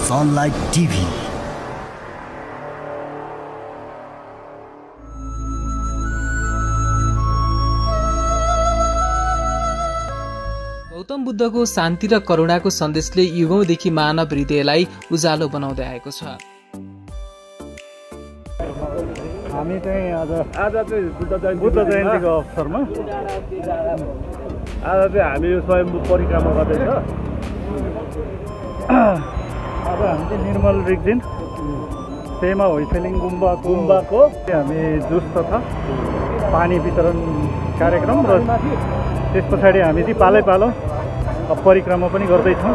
Sunlight TV. Gautam बुद्धको शान्ति र करुणाको सन्देशले युगौंदेखि मानव हृदयलाई उज्यालो बनाउँदै आएको छ। हामी चाहिँ आज चाहिँ बुद्ध जयन्तीको अवसरमा आज चाहिँ हामी यो स्वयम्भू परिक्रमा गर्दैछ। आज हामी चाहिँ निर्मल रिग्जिन पेमा होइसेलिङ गुम्बाको हामी जुस तथा पानी वितरण कार्यक्रम र त्यस पछाडि हामी चाहिँ पालो परिक्रमा पनि गर्दैछौँ।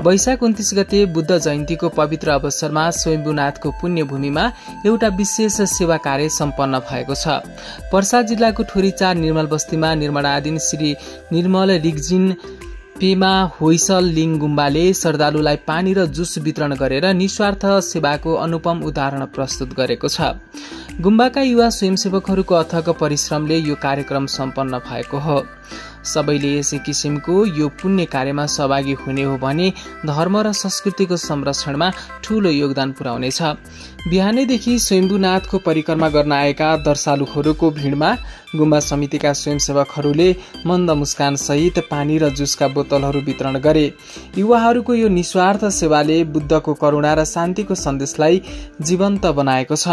वैशाख 29 गते बुद्ध जयन्तीको पवित्र अवसरमा स्वयम्भूनाथको पुण्यभूमिमा एउटा विशेष सेवा कार्य सम्पन्न भएको छ। पर्सा जिल्लाको ठोरीचार निर्मल बस्तीमा निर्माणाधीन श्री निर्मल रिग्जिन पेमा होइसलिङ गुम्बाले श्रद्धालुलाई पानी र जुस वितरण गरेर निस्वार्थ सेवाको अनुपम उदाहरण प्रस्तुत गरेको छ। गुम्बाका युवा स्वयंसेवकहरूको अथक परिश्रमले यो कार्यक्रम सम्पन्न भएको हो। सबैले यसै किसिमको यो पुण्य कार्यमा सहभागी हुने हो भने धर्म र संस्कृतिको संरक्षणमा ठूलो योगदान पुर्याउनेछ। बिहानैदेखि स्वयम्भूनाथको परिक्रमा गर्न आएका दर्शालुहरूको भिडमा गुम्बा समितिका स्वयंसेवकहरूले मन्द मुस्कान सहित पानी र जुसका बोतलहरू वितरण गरे। युवाहरूको यो निस्वार्थ सेवाले बुद्धको करुणा र शान्तिको सन्देशलाई जीवन्त बनाएको छ।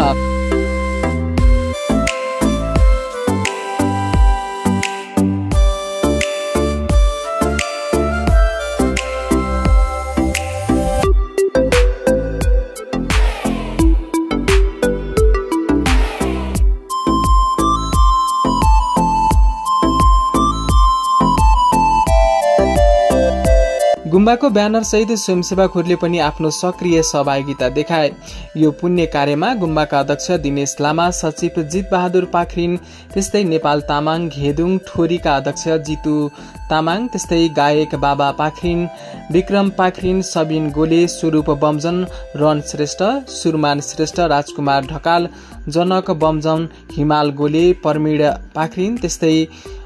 गुम्बाको ब्यानर सहित स्वयंसेवकहरूले पनि आफ्नो सक्रिय सहभागिता देखाए। यो पुण्य कार्यमा गुम्बाका अध्यक्ष दिनेश लामा, सचिव जित बहादुर पाखरिन, त्यस्तै नेपाल तामाङ घेदुङ ठोरीका अध्यक्ष जितु तामाङ, त्यस्तै गायक बाबा पाखरिन, विक्रम पाखरिन, सबिन गोले, स्वरूप बमजन, रन श्रेष्ठ, सुरमान श्रेष्ठ, राजकुमार ढकाल, जनक बमजन, हिमाल गोले, परमीड पाखरिन, त्यस्तै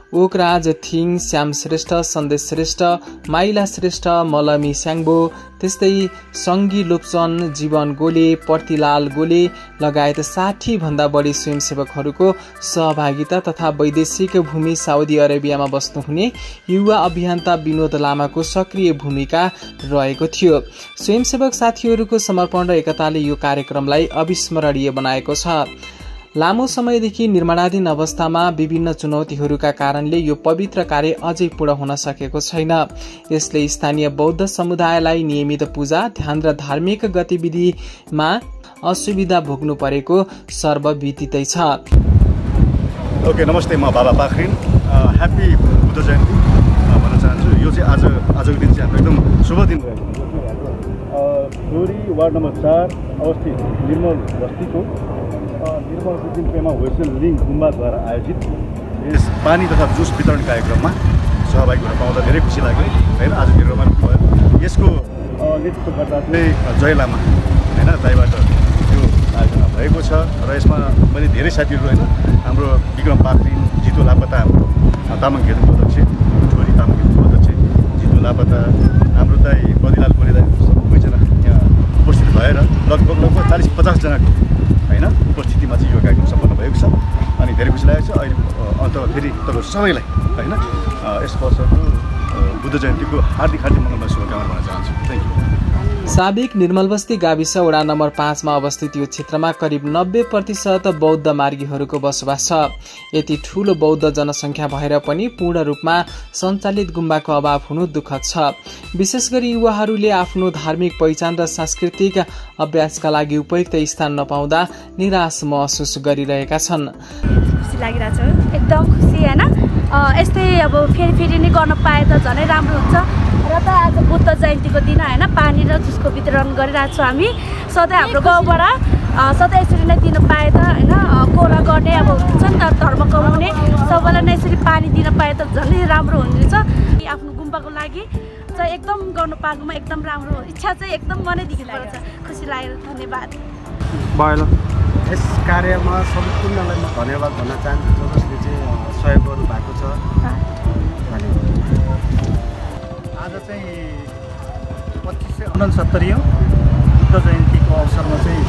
ओकराज थिङ, श्याम श्रेष्ठ, सन्देश श्रेष्ठ, माइला श्रेष्ठ, मलमी स्याङ्बो, त्यस्तै सङ्गी लोप्चन, जीवन गोले, पर्तिलाल गोले लगायत 60 भन्दा बढी स्वयंसेवकहरूको सहभागिता तथा वैदेशिक भूमि साउदी अरेबियामा बस्नुहुने युवा अभियन्ता विनोद लामाको सक्रिय भूमिका रहेको थियो। स्वयंसेवक साथीहरूको समर्पण र एकताले यो कार्यक्रमलाई अविस्मरणीय बनाएको छ। लामो समयदेखि निर्माणाधीन अवस्थामा विभिन्न चुनौतीहरूका कारणले यो पवित्र कार्य अझै पूर्ण हुन सकेको छैन। यसले स्थानीय बौद्ध समुदायलाई नियमित पूजा, ध्यान र धार्मिक गतिविधिमा असुविधा भोग्नु परेको सर्वविदितै छ। ओके, नमस्ते, म बाबा पाखरिन। ह्याप्पी बुद्ध जयन्ती भन्न चाहन्छु। यो चाहिँ आजको दिन चाहिँ हाम्रो एकदम शुभ दिन रहेको छ। ठोरी वार्ड नम्बर 4 अवस्थित निर्मल बस्तीको निर्मल रिग्जिन पेमा होइसेलिङ गुम्बाद्वारा आयोजित यस पानी तथा जुस वितरण कार्यक्रममा सहभागी हुन पाउँदा धेरै खुसी लाग्यो होइन। आज धेरै रमाइलो भयो। यसको नेतृत्वकर्ता चाहिँ जय लामा होइन, दाइबाट यो आयोजना भएको छ र यसमा मैले धेरै साथीहरू होइन, हाम्रो विक्रम पाखरिन, जितु लापता, हाम्रो तामाङ घेदुङको अध्यक्ष, छोरी तामाङ घेदुङको अध्यक्ष जितु लापता, हाम्रो दाइ बदिलाल गोले दाइ सबैजना यहाँ उपस्थित भएर लगभग 40-50 जनाको होइन उपस्थितिमा चाहिँ यो कार्यक्रम सम्पन्न भएको छ अनि धेरै खुसी लागेको छ। अहिले अन्त फेरि तपाईँ सबैलाई होइन यस वर्षको बुद्ध जयन्तीको हार्दिक मङ्गलमय शुभकामना भन्न चाहन्छु। Thank you. साबिक निर्मलबस्ती गाविस वडा नम्बर 5 मा अवस्थित यो क्षेत्रमा करिब 90% बौद्ध मार्गीहरूको बसोबास छ। यति ठूलो बौद्ध जनसङ्ख्या भएर पनि पूर्ण रूपमा सञ्चालित गुम्बाको अभाव हुनु दुःखद छ। विशेष गरी युवाहरूले आफ्नो धार्मिक पहिचान र सांस्कृतिक अभ्यासका लागि उपयुक्त स्थान नपाउँदा निराश महसुस गरिरहेका छन्। खुसी लागिरहेछ, एकदम खुसी होइन। यस्तै अब फेरि नै गर्न पाए त झनै राम्रो हुन्छ र त आज बुद्ध जयन्तीको दिन होइन पानी र जुसको वितरण गरिरहेको छौँ हामी। सधैँ हाम्रो गाउँबाट सधैँ यसरी नै दिन पाए त होइन, कोरा गर्ने अब हुन्छ नि त, धर्म कमाउने सबैलाई नै यसरी पानी दिन पाए त झनै राम्रो हुनेछ। आफ्नो गुम्बाको लागि चाहिँ एकदम गर्नु पाएकोमा एकदम राम्रो हो। इच्छा चाहिँ एकदम मनैदेखि लागेको छ। खुसी लाग्यो। धन्यवाद। यस कार्यमा सम्पूर्णलाई म धन्यवाद भन्न चाहन्छु जो जसले चाहिँ सहयोग गर्नु भएको छ। आज चाहिँ 2569औं बुद्ध जयन्तीको अवसरमा चाहिँ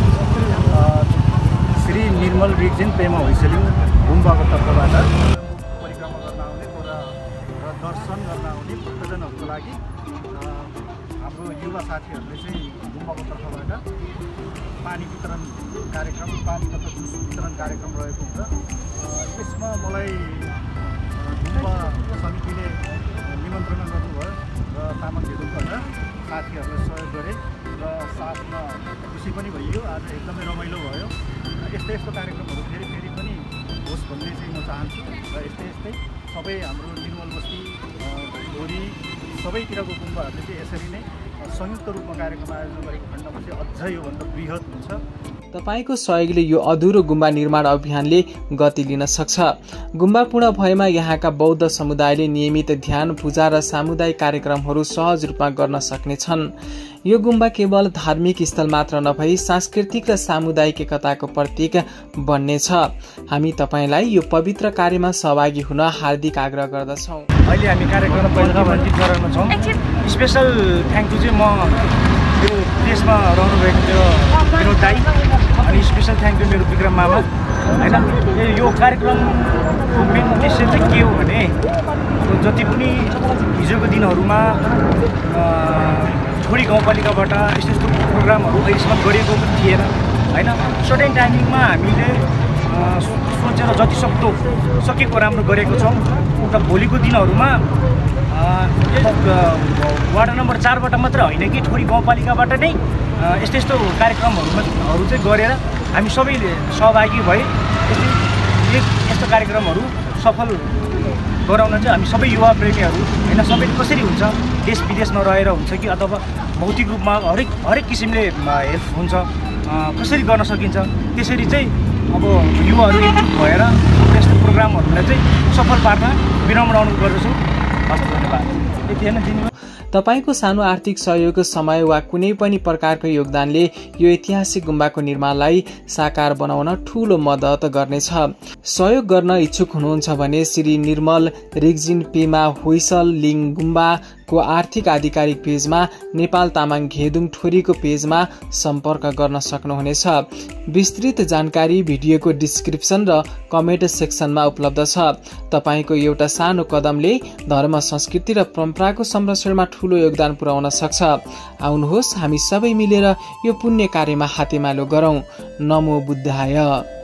श्री निर्मल रिग्जिन पेमा होइसेलिङ गुम्बाको तर्फबाट परिक्रमा गर्न आउने र दर्शन गर्न आउने भक्तजनहरूको लागि हाम्रो युवा साथीहरूले चाहिँ गुम्बाको तर्फबाट पानी वितरण कार्यक्रम, पानी तथा जुस वितरण कार्यक्रम रहेको हुन्छ। यसमा मलाई गुम्बा समितिले निमन्त्रणा गर्नुभयो र तामाङ घेदुङबाट साथीहरूलाई सहयोग गरे र साथमा खुसी पनि भइयो। आज एकदमै रमाइलो भयो। यस्तो कार्यक्रमहरू फेरि पनि होस् भन्ने चाहिँ म चाहन्छु र यस्तै सबै हाम्रो निर्मल बस्ती धोरी सबैतिरको गुम्बाहरूले चाहिँ यसरी नै संयुक्त रूपमा कार्यक्रम आयोजना गरेको खण्डमा चाहिँ अझै योभन्दा बृहत हुन्छ। तपाईको सहयोगले यो अधुरो गुम्बा निर्माण अभियानले गति लिन सक्छ। गुम्बा पूर्ण भएमा यहाँका बौद्ध समुदायले नियमित ध्यान, पूजा र सामुदायिक कार्यक्रमहरू सहज रूपमा गर्न सक्नेछन्। यो गुम्बा केवल धार्मिक स्थल मात्र नभई सांस्कृतिक र सामुदायिक एकताको प्रतीक बन्नेछ। हामी तपाईलाई यो पवित्र कार्यमा सहभागी हुन हार्दिक आग्रह गर्दछौँ। अहिले हामी कार्यक्रम पहिलो गराउन छौँ। स्पेशल थ्याङ्क यू चाहिँ म यो देशमा रहनुभएको मेरो दाइ अनि स्पेसल थ्याङ्क यू मेरो विक्रम मामा होइन। यो कार्यक्रमको मेन उद्देश्य चाहिँ के हो भने जति पनि हिजोको दिनहरूमा छोडी गाउँपालिकाबाट यस्तो प्रोग्रामहरू अहिलेसम्म गरिएको पनि थिएन होइन। सर्टेन टाइमिङमा हामीले सोचेर जति सक्दो सकेको राम्रो गरेको छौँ र भोलिको दिनहरूमा वार्ड नम्बर 4बाट मात्र होइन कि छोडी गाउँपालिकाबाट नै यस्तो कार्यक्रमहरू चाहिँ गरेर हामी सबैले सहभागी भए यस्तो कार्यक्रमहरू सफल गराउन चाहिँ हामी सबै युवा प्रेमीहरू होइन सबैले कसरी हुन्छ देश विदेशमा रहेर हुन्छ कि अथवा भौतिक रूपमा हरेक किसिमले हेल्प हुन्छ कसरी गर्न सकिन्छ त्यसरी चाहिँ अब युवाहरू एकजुट भएर यस्तो प्रोग्रामहरूलाई चाहिँ सफल पार्न विनम्र अनुरोध गर्दछु। हस् धन्यवाद। यति होइन दिनु तपाईको सानो आर्थिक सहयोग, समय वा कुनै पनि प्रकारको योगदानले यो ऐतिहासिक गुम्बाको निर्माणलाई साकार बनाउन ठूलो मद्दत गर्नेछ। सहयोग गर्न इच्छुक हुनुहुन्छ भने श्री निर्मल रिग्जिन पेमा होइसलिङ गुम्बाको आर्थिक आधिकारिक पेजमा नेपाल तामाङ घेदुङ ठोरीको पेजमा सम्पर्क गर्न सक्नुहुनेछ। विस्तृत जानकारी भिडियोको डिस्क्रिप्सन र कमेन्ट सेक्सनमा उपलब्ध छ। तपाईको एउटा सानो कदमले धर्म, संस्कृति र परम्पराको संरक्षणमा ठूलो योगदान पुर्याउन सक्छ। आउनुहोस् हामी सबै मिलेर यो पुण्य कार्यमा हातेमालो गरौं। नमो बुद्धाय।